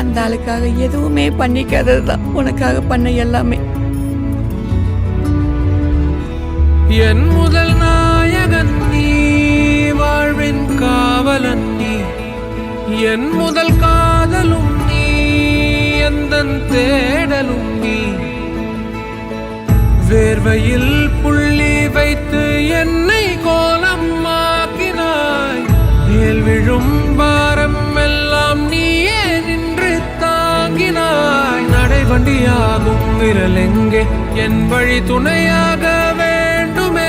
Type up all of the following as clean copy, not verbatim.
அந்த ஆளுக்காக எதுவுமே பண்ணிக்காததுதான் உனக்காக பண்ண எல்லாமே. என் முதல் நாயகன் நீ, வாழ்வின் காவலன் நீ, என் முதல் காதலும் நீ, எந்தன் தேடலும் நீ. வேர்வையில் புள்ளி வைத்து என்னை கோலம் ஆக்கினாய். மேல் விழும் பாரம் எல்லாம் நீயே நின்று தாங்கினாய். நடைவண்டியாகும் விரல் எங்கே, என் வழி துணையாக வேண்டுமே.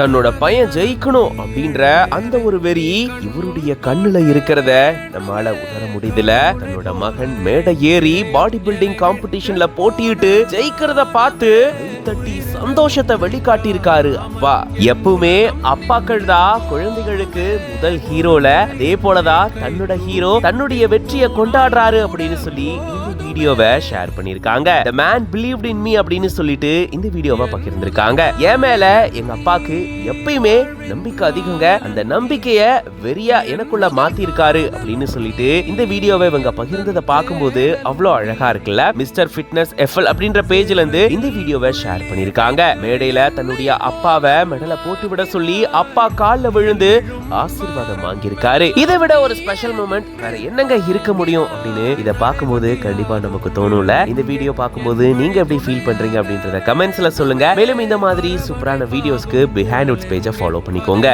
தன்னோட பையன் ஜெயிக்கணும் அப்படின்ற அந்த ஒரு வெறி இவருடைய கண்ணுல இருக்கிறத நம்மால உணர முடியல. தன்னோட மகன் மேடை ஏறி பாடி பில்டிங் காம்படிஷன்ல போட்டியிட்டு ஜெயிக்கிறத பார்த்து தட்டி சந்தோஷத்தை வெளிக்காட்டி இருக்காரு அப்பா. எப்பவுமே அப்பாக்கள் தான் குழந்தைகளுக்கு முதல் ஹீரோல, அதே போலதான் தன்னோட ஹீரோ தன்னுடைய வெற்றியை கொண்டாடுறாரு அப்படின்னு சொல்லி இந்த வீடியோவை ஷேர் பண்ணிருக்காங்க. The man believed in me அப்படின்னு சொல்லிட்டு இந்த வீடியோவை பகிர்ந்திருக்காங்க. என் மேல எங்க அப்பாக்கு எப்பயுமே நம்பிக்கை அதிகங்க, அந்த நம்பிக்கைய வெறியா எனக்குள்ள மாத்தி இருக்காரு அப்படின்னு சொல்லிட்டு இந்த வீடியோவை இவங்க பகிர்ந்ததை பார்க்கும்போது அவ்வளவு அழகா இருக்குல்ல. மிஸ்டர் ஃபிட்னஸ் எஃப்எல் அப்படின்ற பேஜ்ல இருந்து இந்த வீடியோவை ஷேர் பண்ணிருக்காங்க. மேடையில தன்னுடைய அப்பாவை மெடலை போட்டு விட சொல்லி அப்பா கால்ல விழுந்து ஆசீர்வாதம் வாங்கியிருக்காரு. இதை விட ஒரு ஸ்பெஷல் மூமெண்ட் வேற என்னங்க இருக்க முடியும் அப்படின்னு இதை பார்க்கும்போது கண்டிப்பா நமக்கு தோணும்ல. இந்த வீடியோ பார்க்கும்போது நீங்க எப்படி ஃபீல் பண்றீங்க அப்படின்றத கமெண்ட்ஸ்ல சொல்லுங்க. மேலும் இந்த மாதிரி சூப்பரான வீடியோஸ்க்கு பிஹைண்ட் உட்ஸ் பேஜை ஃபாலோ பண்ணிக்கோங்க.